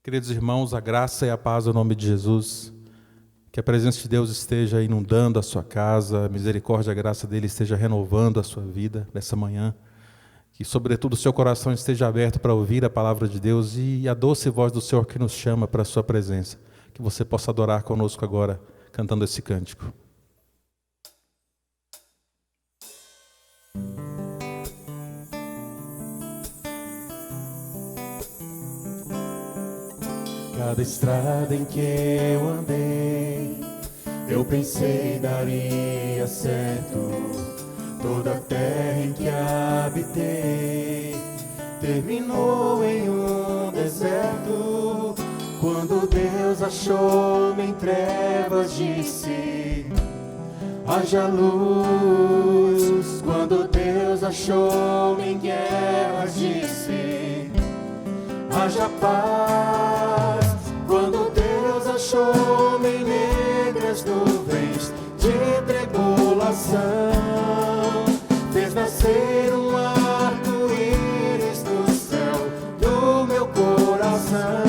Queridos irmãos, a graça e a paz no nome de Jesus, que a presença de Deus esteja inundando a sua casa, a misericórdia e a graça dele esteja renovando a sua vida nessa manhã, que sobretudo o seu coração esteja aberto para ouvir a palavra de Deus e a doce voz do Senhor que nos chama para a sua presença, que você possa adorar conosco agora, cantando esse cântico. Cada estrada em que eu andei, eu pensei daria certo. Toda terra em que habitei, terminou em um deserto. Quando Deus achou-me em trevas, disse: haja luz. Quando Deus achou-me em guerras, disse: haja paz. Quando Deus achou-me em negras nuvens de tribulação, fez nascer um arco-íris no céu do meu coração.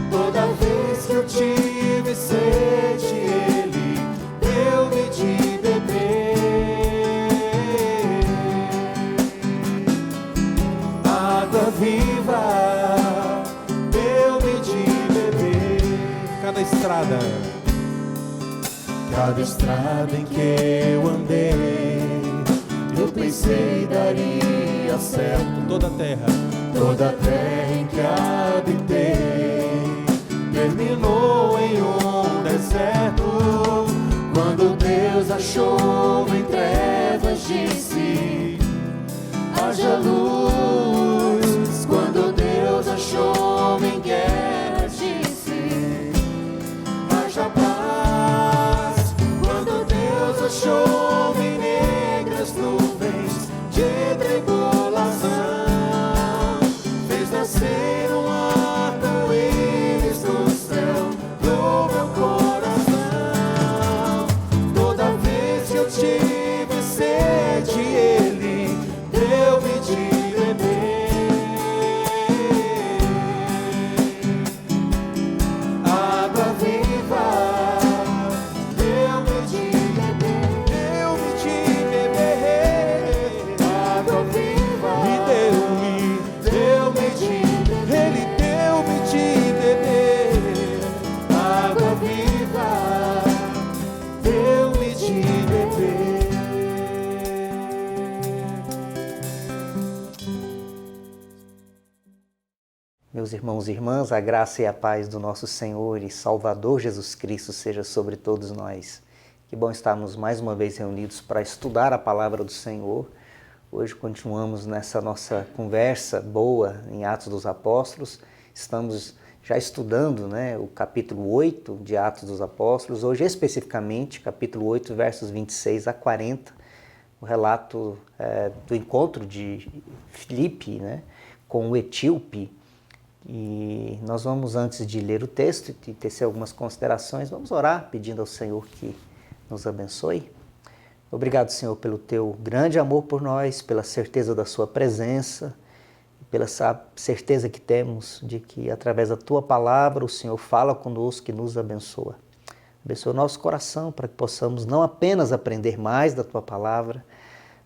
Toda vez que eu tive sede, Ele deu-me de beber água viva. Cada estrada em que eu andei, eu pensei daria certo. Toda terra em que habitei, terminou em um deserto. Quando Deus achou-me em trevas, disse: haja luz. Quando Deus achou-me em guerras, disse: haja paz. Quando Deus achou-me em negras nuvens de tribulação, fez nascer um arco-íris no céu do meu coração. Toda vez que eu tive sede, Ele deu-me de beber água viva. Deu-me de beber água viva. Deu-me de beber. Ele deu-me de beber água viva. Deu-me de beber. Meus irmãos e irmãs, a graça e a paz do nosso Senhor e Salvador Jesus Cristo seja sobre todos nós. Que bom estarmos mais uma vez reunidos para estudar a palavra do Senhor. Hoje continuamos nessa nossa conversa boa em Atos dos Apóstolos. Estamos já estudando, o capítulo 8 de Atos dos Apóstolos. Hoje especificamente, capítulo 8, versos 26 a 40. O relato do encontro de Filipe, com o etíope. E nós vamos, antes de ler o texto e tecer algumas considerações, vamos orar pedindo ao Senhor que nos abençoe. Obrigado, Senhor, pelo Teu grande amor por nós, pela certeza da Sua presença, pela certeza que temos de que, através da Tua palavra, o Senhor fala conosco e nos abençoa. Abençoa o nosso coração para que possamos não apenas aprender mais da Tua palavra,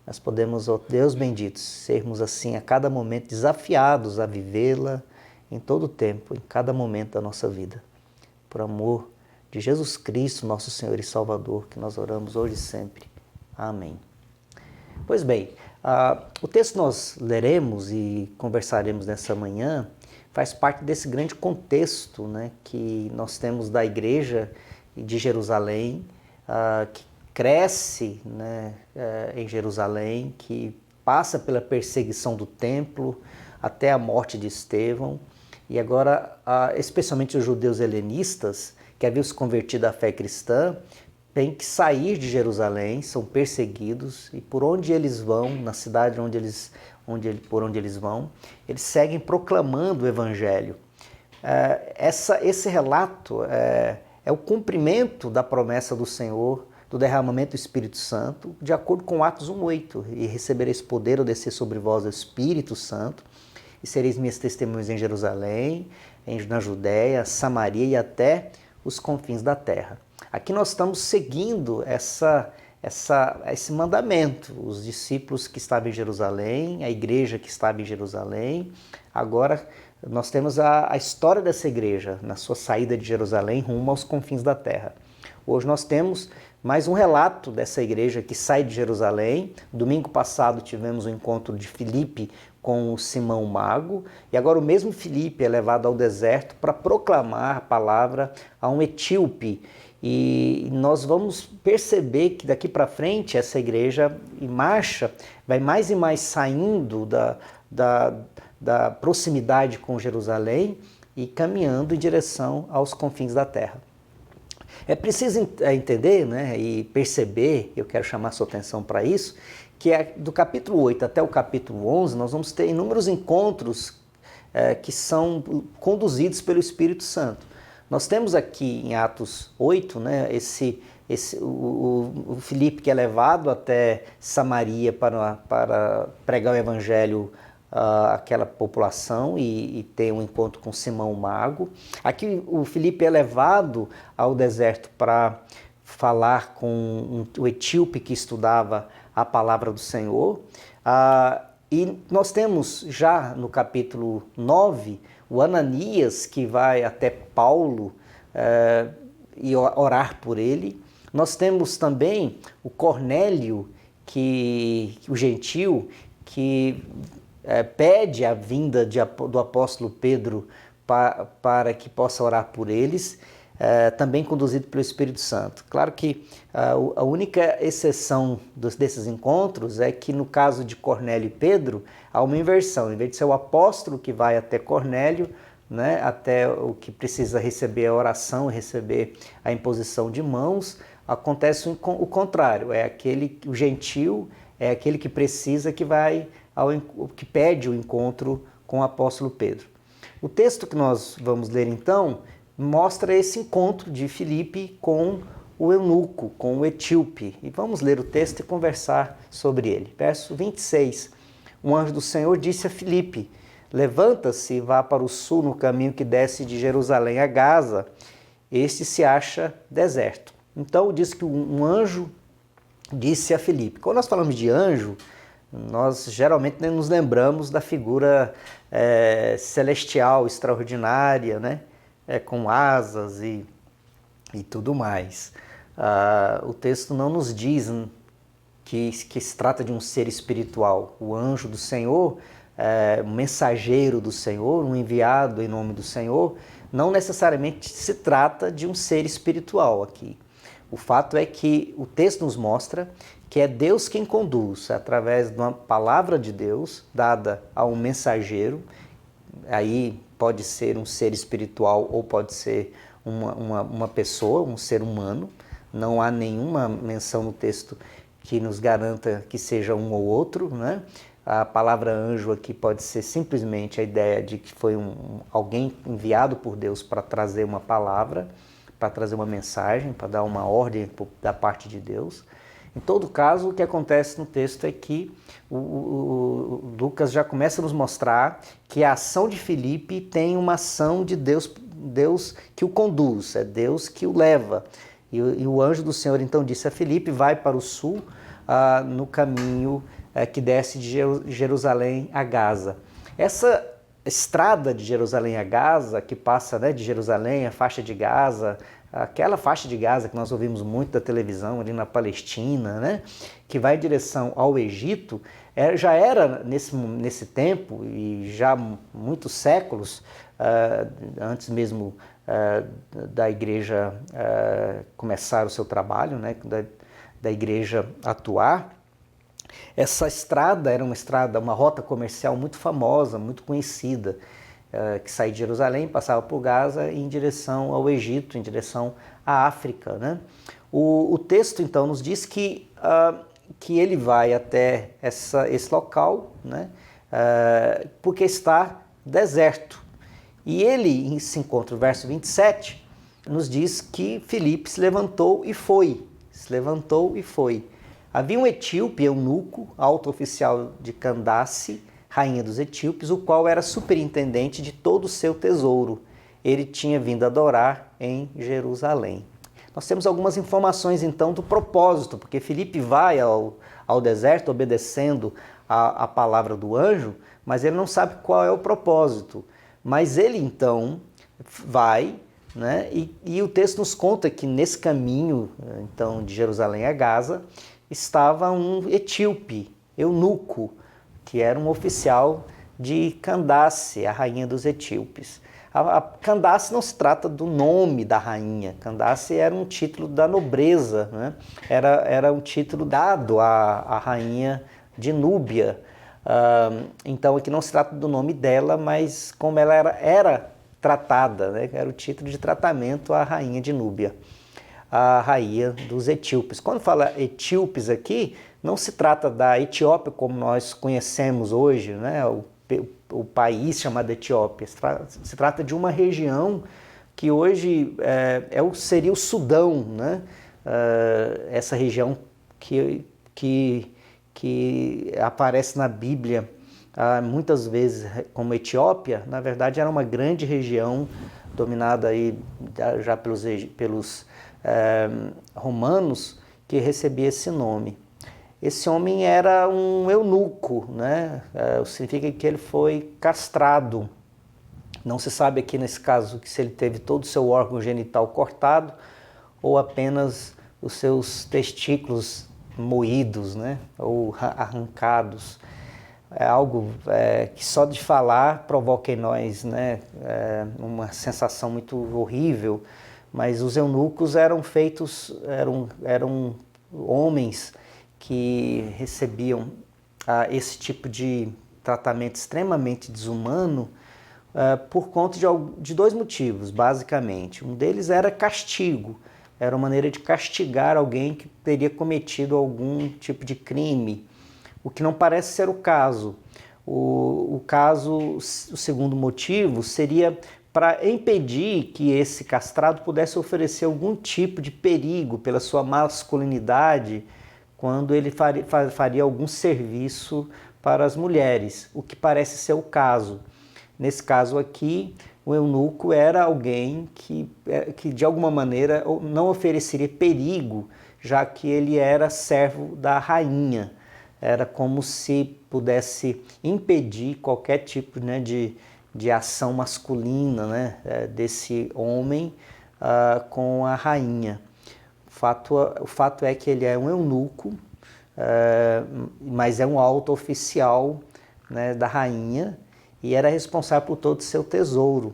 mas podemos, ó Deus bendito, sermos assim a cada momento desafiados a vivê-la em todo o tempo, em cada momento da nossa vida. Por amor de Jesus Cristo, nosso Senhor e Salvador, que nós oramos hoje e sempre. Amém. Pois bem, o texto que nós leremos e conversaremos nessa manhã faz parte desse grande contexto que nós temos da igreja de Jerusalém, que cresce em Jerusalém, que passa pela perseguição do templo até a morte de Estevão. E agora, especialmente os judeus helenistas, que haviam se convertido à fé cristã, têm que sair de Jerusalém, são perseguidos, e por onde eles vão, na cidade por onde eles vão, eles seguem proclamando o Evangelho. Esse relato é o cumprimento da promessa do Senhor, do derramamento do Espírito Santo, de acordo com Atos 1:8, e recebereis poder ao descer sobre vós o Espírito Santo, e sereis minhas testemunhas em Jerusalém, na Judéia, Samaria e até os confins da terra. Aqui nós estamos seguindo esse mandamento. Os discípulos que estavam em Jerusalém, a igreja que estava em Jerusalém. Agora nós temos a história dessa igreja na sua saída de Jerusalém rumo aos confins da terra. Hoje nós temos mais um relato dessa igreja que sai de Jerusalém. Domingo passado tivemos o encontro de Filipe com o Simão Mago, e agora o mesmo Filipe é levado ao deserto para proclamar a palavra a um etíope. E nós vamos perceber que daqui para frente essa igreja em marcha vai mais e mais saindo da proximidade com Jerusalém e caminhando em direção aos confins da terra. É preciso entender, né, e perceber, eu quero chamar a sua atenção para isso, que do capítulo 8 até o capítulo 11 nós vamos ter inúmeros encontros que são conduzidos pelo Espírito Santo. Nós temos aqui em Atos 8, né, o Filipe que é levado até Samaria para pregar o evangelho àquela população e ter um encontro com Simão Mago. Aqui o Filipe é levado ao deserto para falar com o etíope que estudava a palavra do Senhor. E nós temos já no capítulo 9 o Ananias que vai até Paulo e orar por ele. Nós temos também o Cornélio, o gentil, que pede a vinda do apóstolo Pedro para que possa orar por eles, também conduzido pelo Espírito Santo. Claro que a única exceção desses encontros é que no caso de Cornélio e Pedro há uma inversão. Em vez de ser o apóstolo que vai até Cornélio, né, até o que precisa receber a oração, receber a imposição de mãos, acontece o contrário. O gentil é aquele que precisa, que pede o encontro com o apóstolo Pedro. O texto que nós vamos ler então mostra esse encontro de Filipe com o eunuco, com o etíope. E vamos ler o texto e conversar sobre ele. Verso 26. Um anjo do Senhor disse a Filipe: levanta-se e vá para o sul no caminho que desce de Jerusalém a Gaza. Este se acha deserto. Então diz que um anjo disse a Filipe. Quando nós falamos de anjo, nós geralmente nos lembramos da figura celestial, extraordinária, né? Com asas e tudo mais. O texto não nos diz que se trata de um ser espiritual. O anjo do Senhor, um mensageiro do Senhor, um enviado em nome do Senhor, não necessariamente se trata de um ser espiritual aqui. O fato é que o texto nos mostra que é Deus quem conduz, através de uma palavra de Deus dada a um mensageiro. Aí pode ser um ser espiritual ou pode ser uma pessoa, um ser humano. Não há nenhuma menção no texto que nos garanta que seja um ou outro, né? A palavra anjo aqui pode ser simplesmente a ideia de que foi alguém enviado por Deus para trazer uma palavra, para trazer uma mensagem, para dar uma ordem da parte de Deus. Em todo caso, o que acontece no texto é que o Lucas já começa a nos mostrar que a ação de Filipe tem uma ação de Deus que o conduz, é Deus que o leva. E o anjo do Senhor então disse a Filipe: vai para o sul, no caminho que desce de Jerusalém a Gaza. Essa estrada de Jerusalém a Gaza, que passa, né, de Jerusalém, a faixa de Gaza, aquela faixa de Gaza que nós ouvimos muito da televisão ali na Palestina, né, que vai em direção ao Egito, já era nesse tempo e já muitos séculos, antes mesmo da igreja começar o seu trabalho, né, da igreja atuar. Essa estrada era uma rota comercial muito famosa, muito conhecida, que saía de Jerusalém, passava por Gaza em direção ao Egito, em direção à África, né? O texto então nos diz que ele vai até esse local, né? Porque está deserto. E ele se encontra, o verso 27, nos diz que Filipe se levantou e foi. Havia um etíope, eunuco, alto oficial de Candace, rainha dos etíopes, o qual era superintendente de todo o seu tesouro. ele tinha vindo adorar em Jerusalém. Nós temos algumas informações então do propósito, porque Filipe vai ao deserto obedecendo a palavra do anjo, mas ele não sabe qual é o propósito. Mas ele então vai, né? E o texto nos conta que nesse caminho então de Jerusalém a Gaza estava um etíope, eunuco, que era um oficial de Candace, a rainha dos etíopes. A Candace não se trata do nome da rainha. Candace era um título da nobreza, né? Era um título dado à rainha de Núbia. Então aqui não se trata do nome dela, mas como ela era tratada, né? Era o título de tratamento à rainha de Núbia, a rainha dos etíopes. Quando fala etíopes aqui, não se trata da Etiópia como nós conhecemos hoje, né? O país chamado Etiópia. Se trata de uma região que hoje seria o Sudão, né? Essa região que aparece na Bíblia muitas vezes como Etiópia, na verdade era uma grande região dominada aí já pelos romanos, que recebia esse nome. Esse homem era um eunuco, né? Significa que ele foi castrado. Não se sabe aqui nesse caso se ele teve todo o seu órgão genital cortado ou apenas os seus testículos moídos, né? Ou arrancados. É algo que só de falar provoca em nós, né? Uma sensação muito horrível. Mas os eunucos eram homens que recebiam esse tipo de tratamento extremamente desumano por conta de dois motivos, basicamente. Um deles era castigo, era uma maneira de castigar alguém que teria cometido algum tipo de crime, o que não parece ser o caso. O segundo motivo seria para impedir que esse castrado pudesse oferecer algum tipo de perigo pela sua masculinidade quando ele faria algum serviço para as mulheres, o que parece ser o caso. Nesse caso aqui, o eunuco era alguém que de alguma maneira não ofereceria perigo, já que ele era servo da rainha. Era como se pudesse impedir qualquer tipo, né, de ação masculina, né, desse homem com a rainha. O fato é que ele é um eunuco, mas é um alto oficial, né, da rainha, e era responsável por todo o seu tesouro.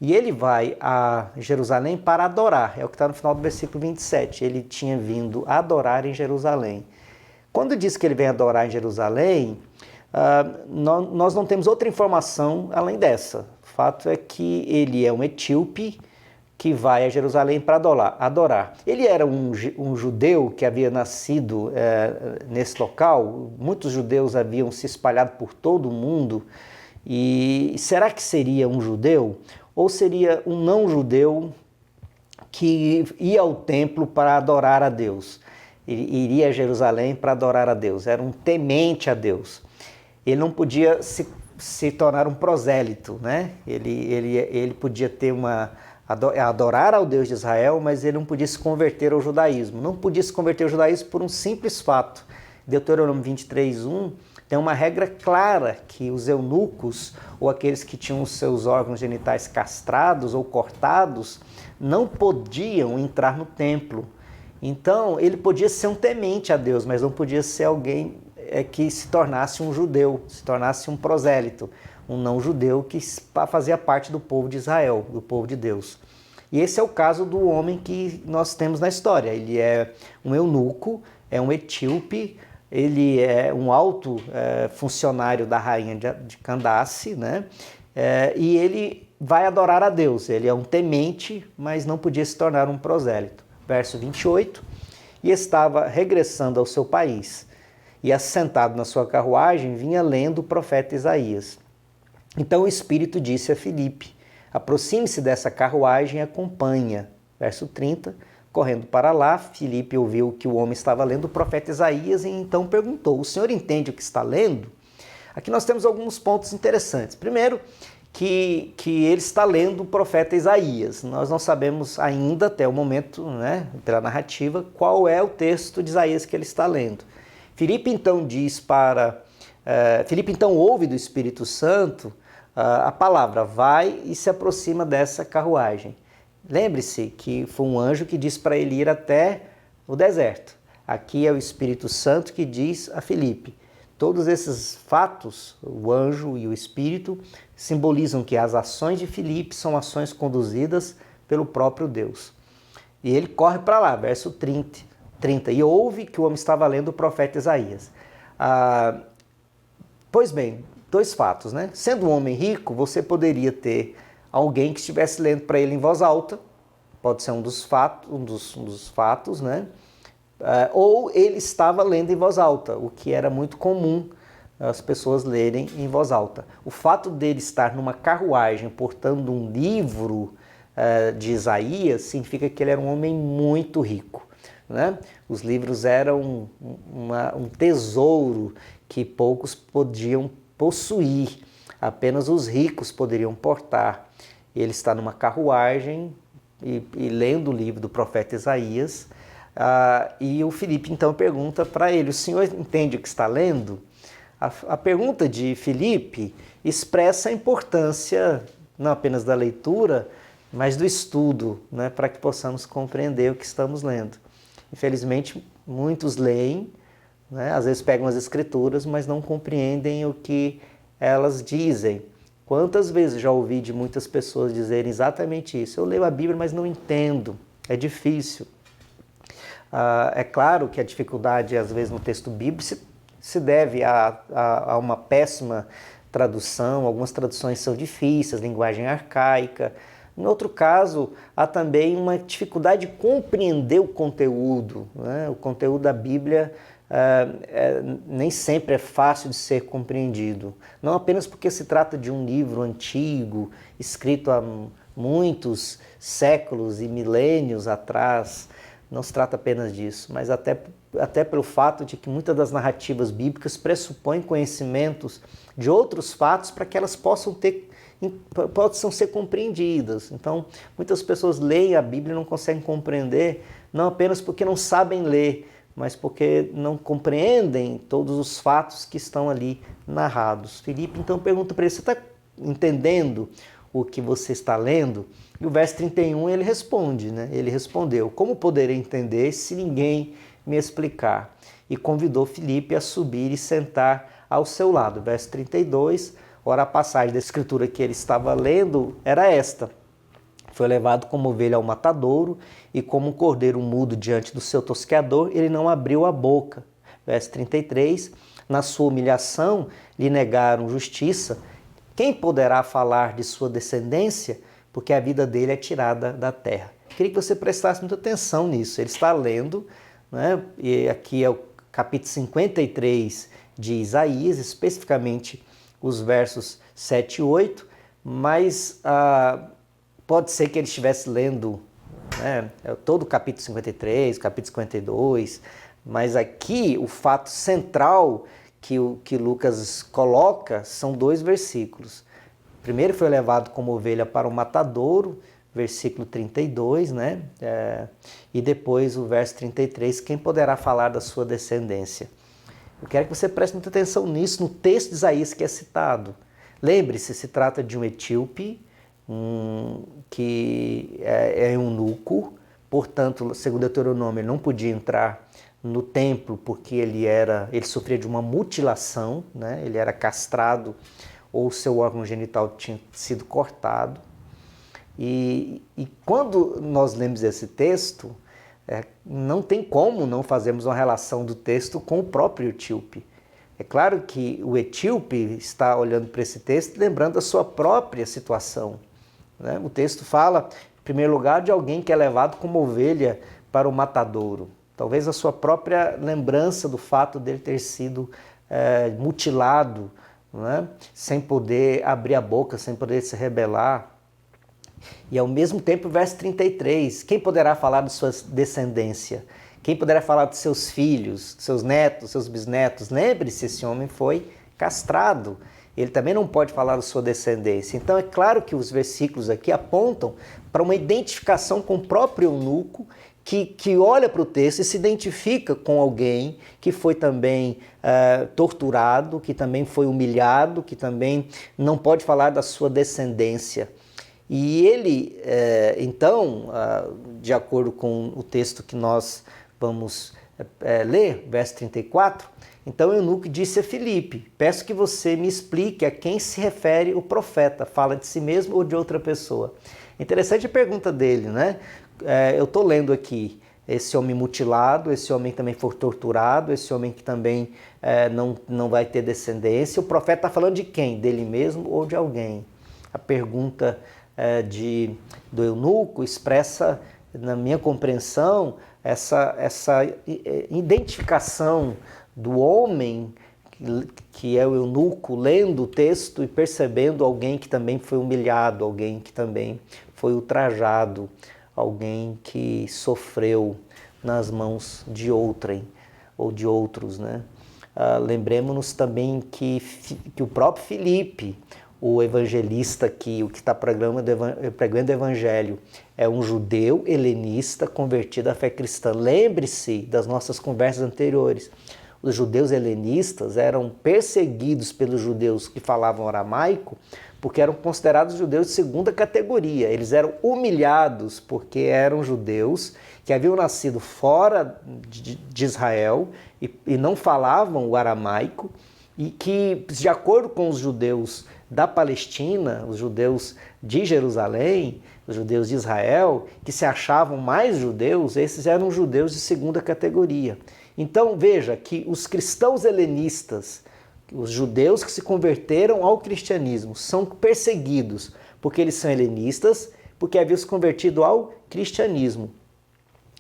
E ele vai a Jerusalém para adorar, é o que está no final do versículo 27. Ele tinha vindo adorar em Jerusalém. Quando diz que ele vem adorar em Jerusalém, nós não temos outra informação além dessa. O fato é que ele é um etíope que vai a Jerusalém para adorar. Ele era um judeu que havia nascido nesse local. Muitos judeus haviam se espalhado por todo o mundo. E será que seria um judeu? Ou seria um não-judeu que ia ao templo para adorar a Deus? Ele iria a Jerusalém para adorar a Deus. Era um temente a Deus. Ele não podia se tornar um prosélito, né? Ele podia ter adorar ao Deus de Israel, mas ele não podia se converter ao judaísmo. Não podia se converter ao judaísmo por um simples fato. Deuteronômio 23:1 tem uma regra clara que os eunucos, ou aqueles que tinham os seus órgãos genitais castrados ou cortados, não podiam entrar no templo. Então, ele podia ser um temente a Deus, mas não podia ser alguém que se tornasse um judeu, se tornasse um prosélito, um não-judeu que fazia parte do povo de Israel, do povo de Deus. E esse é o caso do homem que nós temos na história. Ele é um eunuco, é um etíope, ele é um alto funcionário da rainha de Candace, né? E ele vai adorar a Deus. Ele é um temente, mas não podia se tornar um prosélito. Verso 28, e estava regressando ao seu país, e assentado na sua carruagem, vinha lendo o profeta Isaías. Então o Espírito disse a Filipe, aproxime-se dessa carruagem e acompanha. Verso 30, correndo para lá, Filipe ouviu que o homem estava lendo o profeta Isaías e então perguntou, o senhor entende o que está lendo? Aqui nós temos alguns pontos interessantes. Primeiro, que ele está lendo o profeta Isaías. Nós não sabemos ainda, até o momento, né, pela narrativa, qual é o texto de Isaías que ele está lendo. Filipe então ouve do Espírito Santo a palavra, vai e se aproxima dessa carruagem. Lembre-se que foi um anjo que disse para ele ir até o deserto. Aqui é o Espírito Santo que diz a Filipe. Todos esses fatos, o anjo e o Espírito, simbolizam que as ações de Filipe são ações conduzidas pelo próprio Deus. E ele corre para lá, verso 30, e ouve que o homem estava lendo o profeta Isaías. Pois bem, dois fatos, né? Sendo um homem rico, você poderia ter alguém que estivesse lendo para ele em voz alta, pode ser um dos fatos, né? Ou ele estava lendo em voz alta, o que era muito comum as pessoas lerem em voz alta. O fato dele estar numa carruagem portando um livro de Isaías significa que ele era um homem muito rico, né? Os livros eram um tesouro que poucos podiam possuir, apenas os ricos poderiam portar. Ele está numa carruagem e lendo o livro do profeta Isaías, e o Filipe então pergunta para ele, o senhor entende o que está lendo? A pergunta de Filipe expressa a importância não apenas da leitura, mas do estudo, né, para que possamos compreender o que estamos lendo. Infelizmente, muitos leem, né, às vezes pegam as escrituras, mas não compreendem o que elas dizem. Quantas vezes já ouvi de muitas pessoas dizerem exatamente isso? Eu leio a Bíblia, mas não entendo, é difícil. É claro que a dificuldade, às vezes, no texto bíblico se deve a uma péssima tradução, algumas traduções são difíceis, linguagem arcaica. Em outro caso, há também uma dificuldade de compreender o conteúdo, né? O conteúdo da Bíblia nem sempre é fácil de ser compreendido. Não apenas porque se trata de um livro antigo, escrito há muitos séculos e milênios atrás, não se trata apenas disso, mas até pelo fato de que muitas das narrativas bíblicas pressupõem conhecimentos de outros fatos para que elas possam ser compreendidas. Então, muitas pessoas leem a Bíblia e não conseguem compreender, não apenas porque não sabem ler, mas porque não compreendem todos os fatos que estão ali narrados. Filipe então pergunta para ele, você está entendendo o que você está lendo? E o verso 31 ele responde, né? Ele respondeu, como poderei entender se ninguém me explicar? E convidou Filipe a subir e sentar ao seu lado. Verso 32, ora a passagem da escritura que ele estava lendo era esta. Foi levado como ovelha ao matadouro e como um cordeiro mudo diante do seu tosqueador, ele não abriu a boca. Verso 33, na sua humilhação lhe negaram justiça. Quem poderá falar de sua descendência? Porque a vida dele é tirada da terra. Queria que você prestasse muita atenção nisso. Ele está lendo, né? E aqui é o capítulo 53 de Isaías, especificamente os versos 7 e 8, mas pode ser que ele estivesse lendo, né, todo o capítulo 53, capítulo 52, mas aqui o fato central que Lucas coloca são dois versículos. Primeiro foi levado como ovelha para o matadouro, versículo 32, né? E depois o verso 33, quem poderá falar da sua descendência? Eu quero que você preste muita atenção nisso, no texto de Isaías que é citado. Lembre-se, se trata de um etíope, que é eunuco, portanto, segundo Deuteronômio, ele não podia entrar no templo porque ele sofria de uma mutilação, né? Ele era castrado ou seu órgão genital tinha sido cortado. E quando nós lemos esse texto, não tem como não fazermos uma relação do texto com o próprio etíope. É claro que o etíope está olhando para esse texto lembrando a sua própria situação, né? O texto fala, em primeiro lugar, de alguém que é levado como ovelha para o matadouro. Talvez a sua própria lembrança do fato dele ter sido mutilado, né? Sem poder abrir a boca, sem poder se rebelar. E ao mesmo tempo, verso 33, quem poderá falar de sua descendência? Quem poderá falar de seus filhos, seus netos, seus bisnetos? Lembre-se, esse homem foi castrado. ele também não pode falar da sua descendência. Então é claro que os versículos aqui apontam para uma identificação com o próprio eunuco, que olha para o texto e se identifica com alguém que foi também torturado, que também foi humilhado, que também não pode falar da sua descendência. E ele, então, de acordo com o texto que nós vamos ler, verso 34, então o eunuco disse a Filipe: peço que você me explique a quem se refere o profeta, fala de si mesmo ou de outra pessoa? Interessante a pergunta dele, né? Eu estou lendo aqui esse homem mutilado, esse homem que também foi torturado, esse homem que também não vai ter descendência. O profeta está falando de quem? Dele mesmo ou de alguém? A pergunta do eunuco expressa, na minha compreensão, essa identificação do homem que é o eunuco lendo o texto e percebendo alguém que também foi humilhado, alguém que também foi ultrajado, alguém que sofreu nas mãos de outrem ou de outros, né? Lembremos-nos também que o próprio Filipe, o evangelista aqui, o que está pregando o evangelho, é um judeu helenista convertido à fé cristã. Lembre-se das nossas conversas anteriores. Os judeus helenistas eram perseguidos pelos judeus que falavam aramaico, porque eram considerados judeus de segunda categoria. Eles eram humilhados porque eram judeus que haviam nascido fora de Israel e não falavam o aramaico, e que, de acordo com os judeus da Palestina, os judeus de Jerusalém, os judeus de Israel, que se achavam mais judeus, esses eram judeus de segunda categoria. Então veja que os cristãos helenistas, os judeus que se converteram ao cristianismo, são perseguidos porque eles são helenistas, porque haviam se convertido ao cristianismo,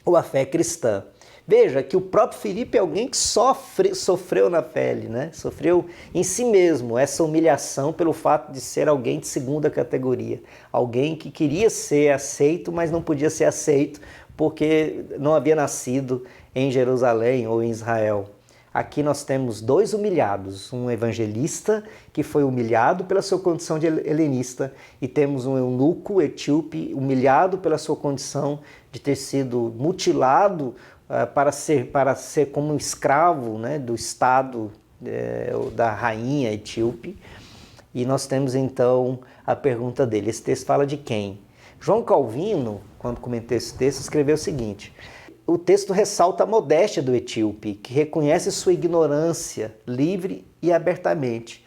ou à fé cristã. Veja que o próprio Filipe é alguém que sofreu na pele, né? Sofreu em si mesmo essa humilhação pelo fato de ser alguém de segunda categoria, alguém que queria ser aceito, mas não podia ser aceito porque não havia nascido em Jerusalém ou em Israel. Aqui nós temos dois humilhados, um evangelista que foi humilhado pela sua condição de helenista, e temos um eunuco etíope humilhado pela sua condição de ter sido mutilado para ser como um escravo, né, do estado da rainha etíope. E nós temos então a pergunta dele. Esse texto fala de quem? João Calvino, quando comentou esse texto, escreveu o seguinte: o texto ressalta a modéstia do etíope, que reconhece sua ignorância livre e abertamente,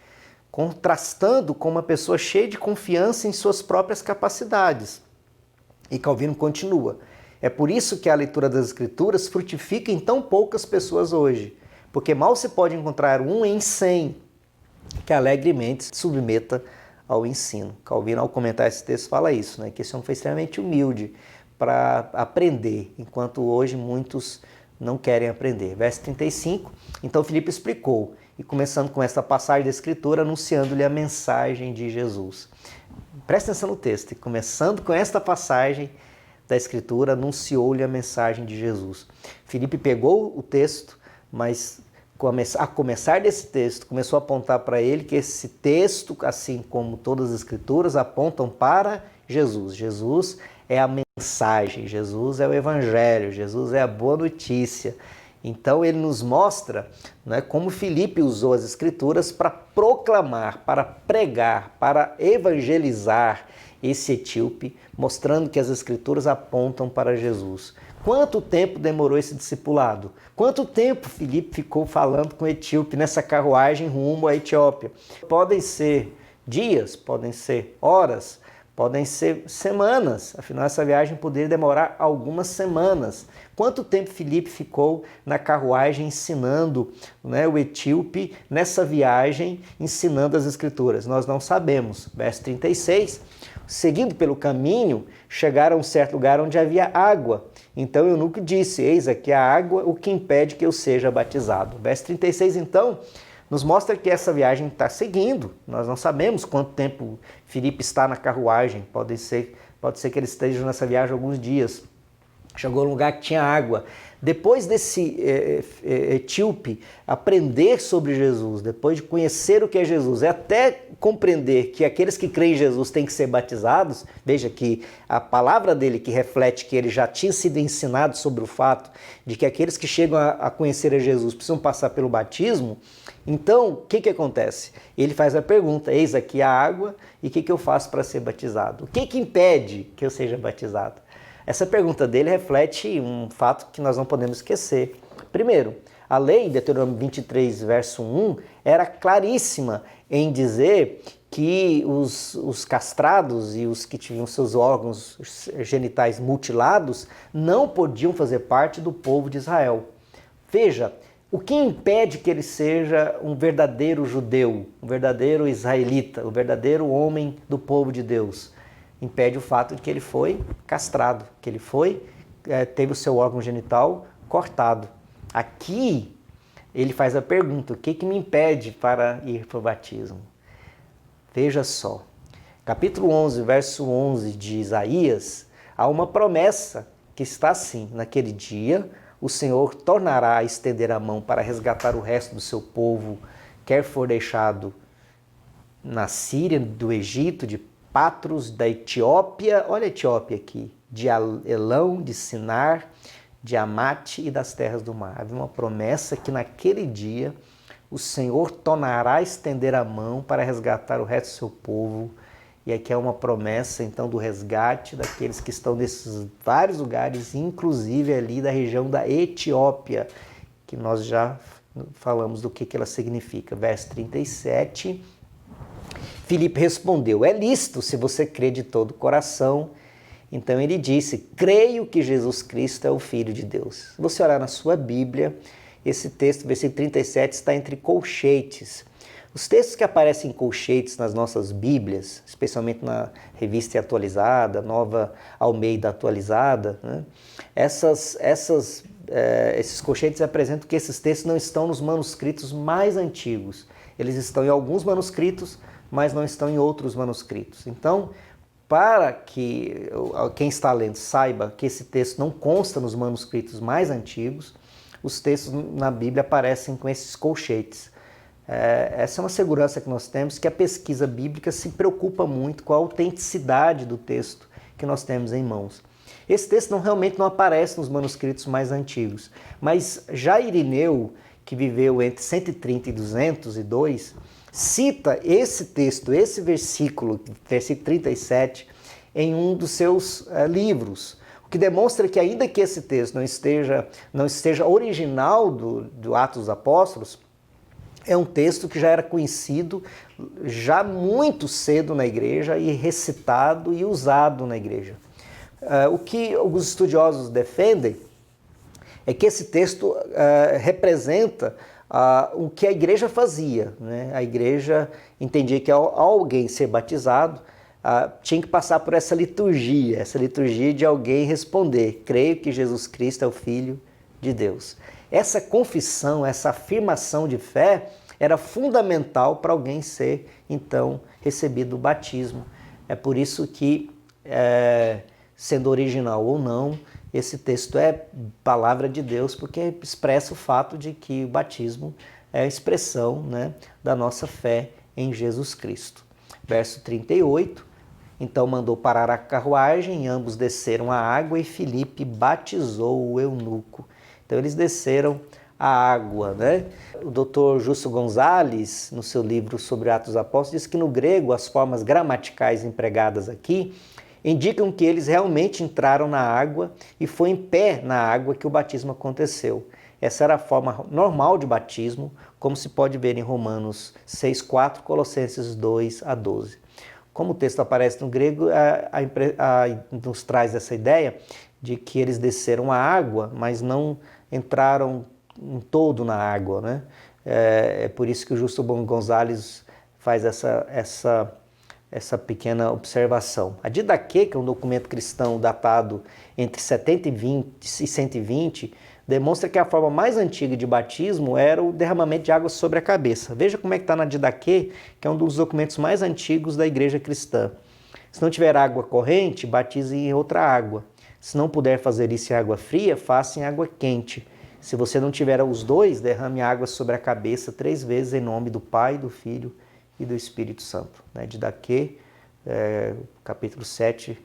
contrastando com uma pessoa cheia de confiança em suas próprias capacidades. E Calvino continua: é por isso que a leitura das Escrituras frutifica em tão poucas pessoas hoje, porque mal se pode encontrar um em 100 que alegremente se submeta ao ensino. Calvino, ao comentar esse texto, fala isso, né? Que esse homem foi extremamente humilde para aprender, enquanto hoje muitos não querem aprender. Verso 35, então Filipe explicou, e começando com esta passagem da Escritura, anunciando-lhe a mensagem de Jesus. Presta atenção no texto, e começando com esta passagem da Escritura, anunciou-lhe a mensagem de Jesus. Filipe pegou o texto, mas a começar desse texto, começou a apontar para ele que esse texto, assim como todas as Escrituras, apontam para Jesus. Jesus é a mensagem, Jesus é o Evangelho, Jesus é a boa notícia. Então ele nos mostra, né, como Filipe usou as Escrituras para proclamar, para pregar, para evangelizar esse etíope, mostrando que as Escrituras apontam para Jesus. Quanto tempo demorou esse discipulado? Quanto tempo Filipe ficou falando com o etíope nessa carruagem rumo à Etiópia? Podem ser dias, podem ser horas, podem ser semanas. Afinal, essa viagem poderia demorar algumas semanas. Quanto tempo Filipe ficou na carruagem ensinando, né, o etíope nessa viagem, ensinando as Escrituras? Nós não sabemos. Verso 36, seguindo pelo caminho, chegaram a um certo lugar onde havia água. Então o eunuco disse: eis aqui a água, o que impede que eu seja batizado. Verso 36, então, nos mostra que essa viagem está seguindo. Nós não sabemos quanto tempo Filipe está na carruagem. Pode ser que ele esteja nessa viagem alguns dias. Chegou num lugar que tinha água. Depois desse etíope aprender sobre Jesus, depois de conhecer o que é Jesus, até compreender que aqueles que creem em Jesus têm que ser batizados, veja que a palavra dele que reflete que ele já tinha sido ensinado sobre o fato de que aqueles que chegam a conhecer a Jesus precisam passar pelo batismo. Então, o que acontece? Ele faz a pergunta, eis aqui a água, e o que eu faço para ser batizado? O que impede que eu seja batizado? Essa pergunta dele reflete um fato que nós não podemos esquecer. Primeiro, a lei, Deuteronômio 23, verso 1, era claríssima em dizer que os castrados e os que tinham seus órgãos genitais mutilados não podiam fazer parte do povo de Israel. Veja, o que impede que ele seja um verdadeiro judeu, um verdadeiro israelita, um verdadeiro homem do povo de Deus? Impede o fato de que ele foi castrado, que ele teve o seu órgão genital cortado. Aqui ele faz a pergunta, o que me impede para ir para o batismo? Veja só, capítulo 11, verso 11 de Isaías, há uma promessa que está assim, naquele dia o Senhor tornará a estender a mão para resgatar o resto do seu povo, quer for deixado na Síria, do Egito, de Patros, da Etiópia, olha a Etiópia aqui, de Elão, de Sinar, de Amate e das terras do mar. Havia uma promessa que naquele dia o Senhor tornará a estender a mão para resgatar o resto do seu povo. E aqui é uma promessa então do resgate daqueles que estão nesses vários lugares, inclusive ali da região da Etiópia, que nós já falamos do que ela significa. Verso 37... Filipe respondeu, é lícito se você crê de todo o coração. Então ele disse, creio que Jesus Cristo é o Filho de Deus. Se você olhar na sua Bíblia, esse texto, versículo 37, está entre colchetes. Os textos que aparecem em colchetes nas nossas Bíblias, especialmente na Revista Atualizada, Nova Almeida Atualizada, né? Esses colchetes apresentam que esses textos não estão nos manuscritos mais antigos. Eles estão em alguns manuscritos, mas não estão em outros manuscritos. Então, para que quem está lendo saiba que esse texto não consta nos manuscritos mais antigos, os textos na Bíblia aparecem com esses colchetes. Essa é uma segurança que nós temos, que a pesquisa bíblica se preocupa muito com a autenticidade do texto que nós temos em mãos. Esse texto realmente não aparece nos manuscritos mais antigos, mas já Irineu, que viveu entre 130 e 202, cita esse texto, esse versículo 37, em um dos seus livros, o que demonstra que ainda que esse texto não esteja original do Atos dos Apóstolos, é um texto que já era conhecido já muito cedo na igreja e recitado e usado na igreja. O que os estudiosos defendem é que esse texto representa o que a igreja fazia, né? A igreja entendia que ao alguém ser batizado, tinha que passar por essa liturgia de alguém responder, creio que Jesus Cristo é o Filho de Deus. Essa confissão, essa afirmação de fé era fundamental para alguém ser, então, recebido o batismo. É por isso que, sendo original ou não, esse texto é palavra de Deus, porque expressa o fato de que o batismo é a expressão, né, da nossa fé em Jesus Cristo. Verso 38, então mandou parar a carruagem, e ambos desceram a água e Filipe batizou o eunuco. Então eles desceram a água, né? O Dr. Justo Gonzalez, no seu livro sobre Atos dos Apóstolos, diz que no grego as formas gramaticais empregadas aqui indicam que eles realmente entraram na água e foi em pé na água que o batismo aconteceu. Essa era a forma normal de batismo, como se pode ver em Romanos 6,4, Colossenses 2:12. Como o texto aparece no grego, nos traz essa ideia de que eles desceram a água, mas não entraram em todo na água, né? É por isso que o Justo Gonzalez faz essa pequena observação. A Didaquê, que é um documento cristão datado entre 70 e 120, demonstra que a forma mais antiga de batismo era o derramamento de água sobre a cabeça. Veja como é que está na Didaquê, que é um dos documentos mais antigos da igreja cristã. Se não tiver água corrente, batize em outra água. Se não puder fazer isso em água fria, faça em água quente. Se você não tiver os dois, derrame água sobre a cabeça 3 vezes em nome do Pai, do Filho e do Espírito Santo. Didaquê, capítulo 7,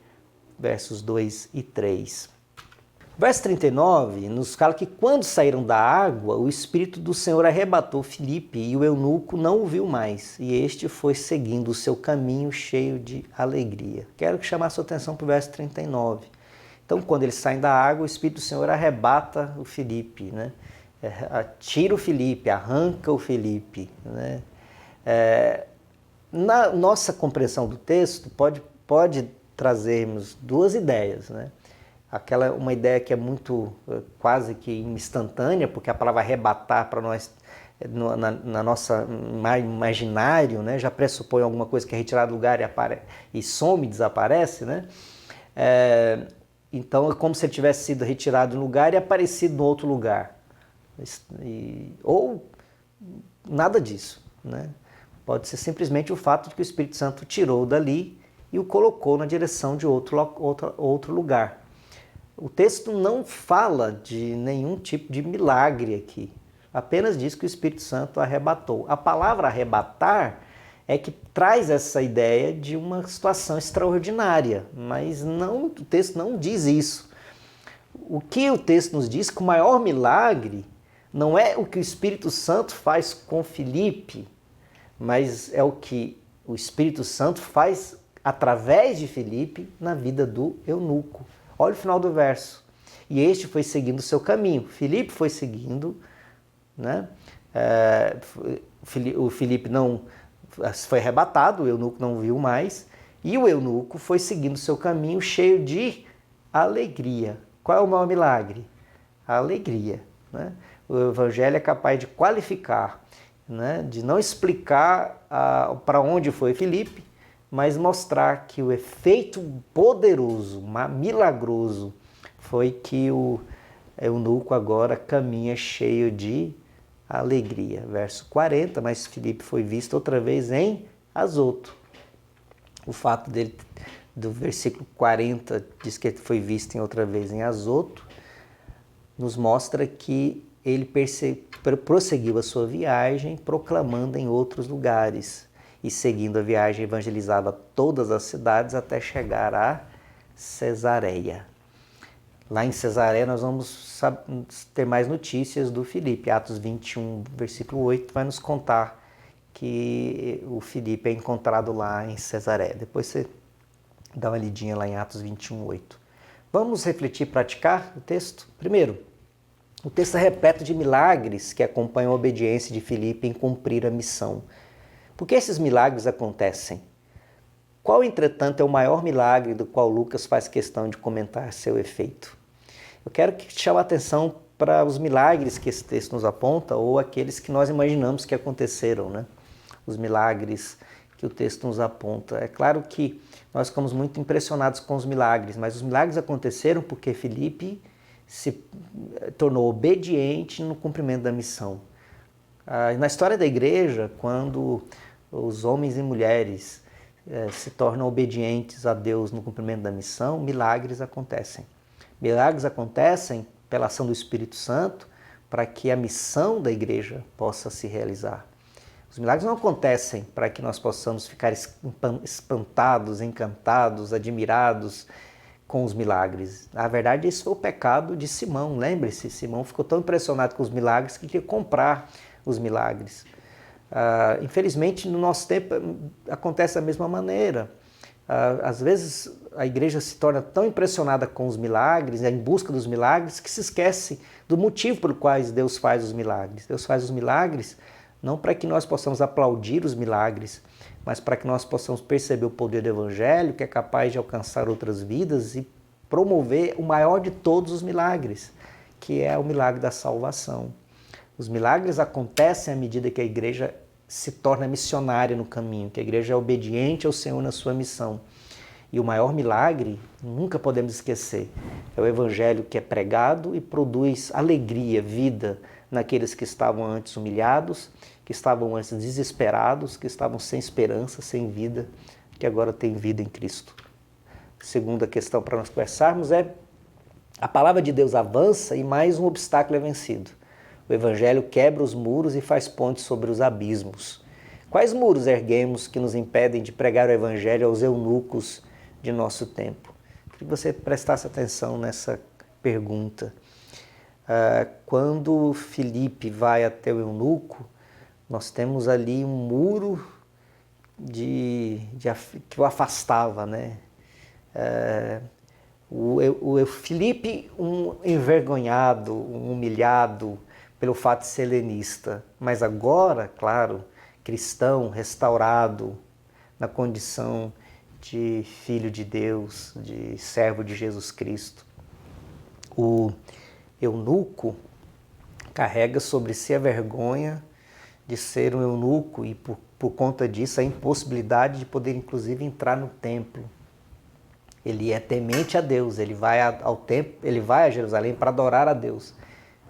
versos 2 e 3. Verso 39 nos fala que quando saíram da água, o Espírito do Senhor arrebatou Filipe e o eunuco não o viu mais. E este foi seguindo o seu caminho cheio de alegria. Quero chamar a sua atenção para o verso 39. Então, quando eles saem da água, o Espírito do Senhor arrebata o Filipe, tira o Filipe, arranca o Filipe. Na nossa compreensão do texto, pode trazermos 2 ideias. Uma ideia que é muito, quase que instantânea, porque a palavra arrebatar para nós, na nossa imaginário, já pressupõe alguma coisa que é retirada do lugar e some, desaparece. Então é como se ele tivesse sido retirado de um lugar e aparecido em outro lugar. Ou nada disso. Pode ser simplesmente o fato de que o Espírito Santo tirou dali e o colocou na direção de outro lugar. O texto não fala de nenhum tipo de milagre aqui. Apenas diz que o Espírito Santo arrebatou. A palavra arrebatar é que traz essa ideia de uma situação extraordinária, mas o texto não diz isso. O que o texto nos diz que o maior milagre não é o que o Espírito Santo faz com Filipe, mas é o que o Espírito Santo faz através de Filipe na vida do eunuco. Olha o final do verso. E este foi seguindo o seu caminho. Filipe foi seguindo, o Filipe não foi arrebatado, o eunuco não viu mais, e o eunuco foi seguindo o seu caminho cheio de alegria. Qual é o maior milagre? A alegria. O Evangelho é capaz de qualificar, de não explicar para onde foi Filipe, mas mostrar que o efeito poderoso, milagroso, foi que o eunuco agora caminha cheio de alegria. Verso 40, mas Filipe foi visto outra vez em Azoto. O fato dele, do versículo 40, diz que ele foi visto outra vez em Azoto, nos mostra que ele prosseguiu a sua viagem, proclamando em outros lugares. E seguindo a viagem, evangelizava todas as cidades até chegar a Cesareia. Lá em Cesareia nós vamos ter mais notícias do Filipe. Atos 21, versículo 8, vai nos contar que o Filipe é encontrado lá em Cesareia. Depois você dá uma lidinha lá em Atos 21, 8. Vamos refletir e praticar o texto? Primeiro, o texto é repleto de milagres que acompanham a obediência de Filipe em cumprir a missão. Por que esses milagres acontecem? Qual, entretanto, é o maior milagre do qual Lucas faz questão de comentar seu efeito? Eu quero que chame a atenção para os milagres que esse texto nos aponta ou aqueles que nós imaginamos que aconteceram, Os milagres que o texto nos aponta. É claro que nós ficamos muito impressionados com os milagres, mas os milagres aconteceram porque Filipe se tornou obediente no cumprimento da missão. Na história da igreja, quando os homens e mulheres se tornam obedientes a Deus no cumprimento da missão, milagres acontecem. Milagres acontecem pela ação do Espírito Santo para que a missão da igreja possa se realizar. Os milagres não acontecem para que nós possamos ficar espantados, encantados, admirados com os milagres. Na verdade, esse foi o pecado de Simão. Lembre-se, Simão ficou tão impressionado com os milagres que queria comprar os milagres. Infelizmente, no nosso tempo, acontece da mesma maneira. Às vezes, a igreja se torna tão impressionada com os milagres, em busca dos milagres, que se esquece do motivo pelo qual Deus faz os milagres. Deus faz os milagres não para que nós possamos aplaudir os milagres, mas para que nós possamos perceber o poder do Evangelho, que é capaz de alcançar outras vidas e promover o maior de todos os milagres, que é o milagre da salvação. Os milagres acontecem à medida que a igreja se torna missionária no caminho, que a igreja é obediente ao Senhor na sua missão. E o maior milagre, nunca podemos esquecer, é o Evangelho que é pregado e produz alegria, vida naqueles que estavam antes humilhados, que estavam antes desesperados, que estavam sem esperança, sem vida, que agora têm vida em Cristo. Segunda questão para nós conversarmos é A palavra de Deus avança e mais um obstáculo é vencido. O Evangelho quebra os muros e faz pontes sobre os abismos. Quais muros erguemos que nos impedem de pregar o Evangelho aos eunucos de nosso tempo? Queria que você prestasse atenção nessa pergunta. Quando Filipe vai até o eunuco, nós temos ali um muro que o afastava, né? O Filipe, um envergonhado, um humilhado pelo fato de ser helenista, mas agora, claro, cristão, restaurado, na condição de filho de Deus, de servo de Jesus Cristo. O eunuco carrega sobre si a vergonha de ser um eunuco e, por conta disso, a impossibilidade de poder, inclusive, entrar no templo. Ele é temente a Deus, ele vai ao templo, ele vai a Jerusalém para adorar a Deus,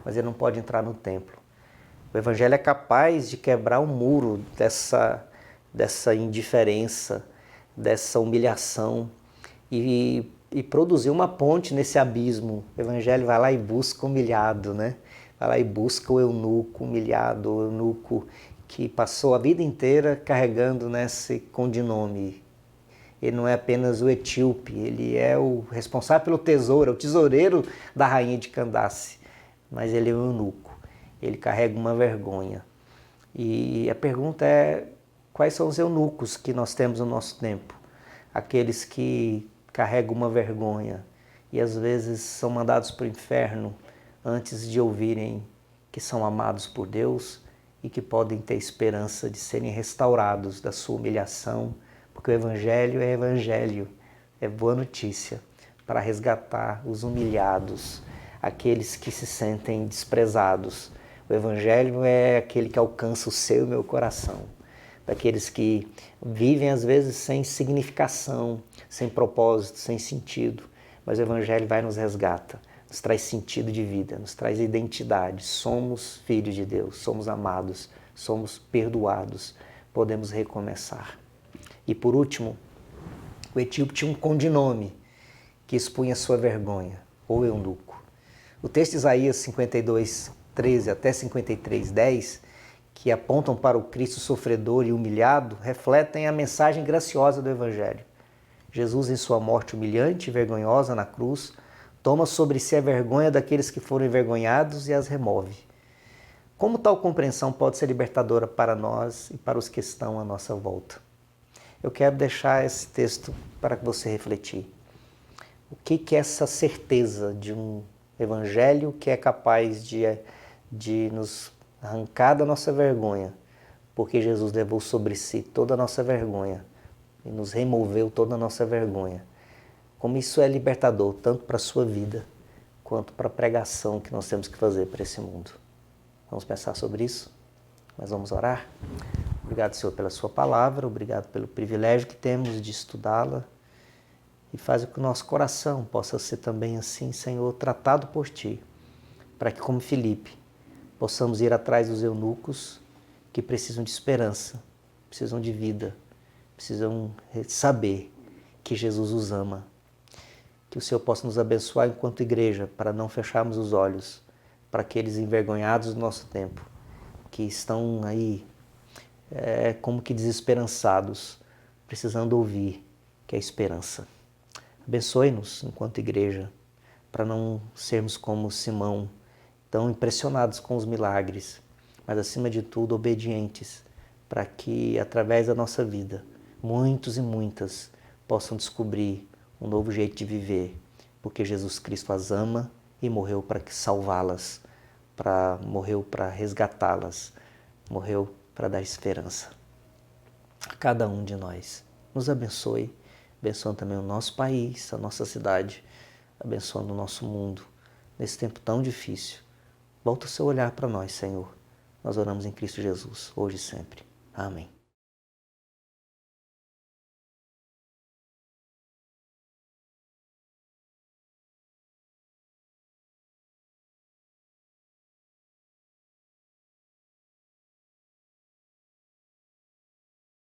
mas ele não pode entrar no templo. O Evangelho é capaz de quebrar o muro dessa indiferença, dessa humilhação e produzir uma ponte nesse abismo. O Evangelho vai lá e busca o humilhado, né? Vai lá e busca o eunuco humilhado, o eunuco que passou a vida inteira carregando nesse codinome. Ele não é apenas o etíope, ele é o responsável pelo tesouro, é o tesoureiro da rainha de Candace, mas ele é o eunuco, ele carrega uma vergonha. E a pergunta é, quais são os eunucos que nós temos no nosso tempo? Aqueles que carregam uma vergonha e às vezes são mandados para o inferno antes de ouvirem que são amados por Deus e que podem ter esperança de serem restaurados da sua humilhação, porque o Evangelho, é boa notícia para resgatar os humilhados, aqueles que se sentem desprezados. O Evangelho é aquele que alcança o seu e meu coração, daqueles que vivem às vezes sem significação, sem propósito, sem sentido, mas o Evangelho vai nos resgata, nos traz sentido de vida, nos traz identidade. Somos filhos de Deus, somos amados, somos perdoados, podemos recomeçar. E por último, o etíope tinha um codinome que expunha sua vergonha, ou eunuco. O texto de Isaías 52, 13 até 53, 10, que apontam para o Cristo sofredor e humilhado, refletem a mensagem graciosa do Evangelho. Jesus, em sua morte humilhante e vergonhosa na cruz, toma sobre si a vergonha daqueles que foram envergonhados e as remove. Como tal compreensão pode ser libertadora para nós e para os que estão à nossa volta? Eu quero deixar esse texto para você refletir. O que é essa certeza de um Evangelho que é capaz de nos arrancar da nossa vergonha, porque Jesus levou sobre si toda a nossa vergonha e nos removeu toda a nossa vergonha. Como isso é libertador, tanto para a sua vida, quanto para a pregação que nós temos que fazer para esse mundo. Vamos pensar sobre isso? Nós vamos orar? Obrigado, Senhor, pela sua palavra, obrigado pelo privilégio que temos de estudá-la e faz com que o nosso coração possa ser também assim, Senhor, tratado por Ti, para que, como Filipe, possamos ir atrás dos eunucos que precisam de esperança, precisam de vida, precisam saber que Jesus os ama. Que o Senhor possa nos abençoar enquanto igreja, para não fecharmos os olhos para aqueles envergonhados do nosso tempo, que estão aí como que desesperançados, precisando ouvir que é esperança. Abençoe-nos enquanto igreja, para não sermos como Simão, tão impressionados com os milagres, mas acima de tudo obedientes, para que através da nossa vida, muitos e muitas possam descobrir um novo jeito de viver, porque Jesus Cristo as ama e morreu para salvá-las, morreu para resgatá-las, morreu para dar esperança a cada um de nós. Nos abençoe, abençoando também o nosso país, a nossa cidade, abençoando o nosso mundo, nesse tempo tão difícil. Volta o seu olhar para nós, Senhor. Nós oramos em Cristo Jesus, hoje e sempre. Amém.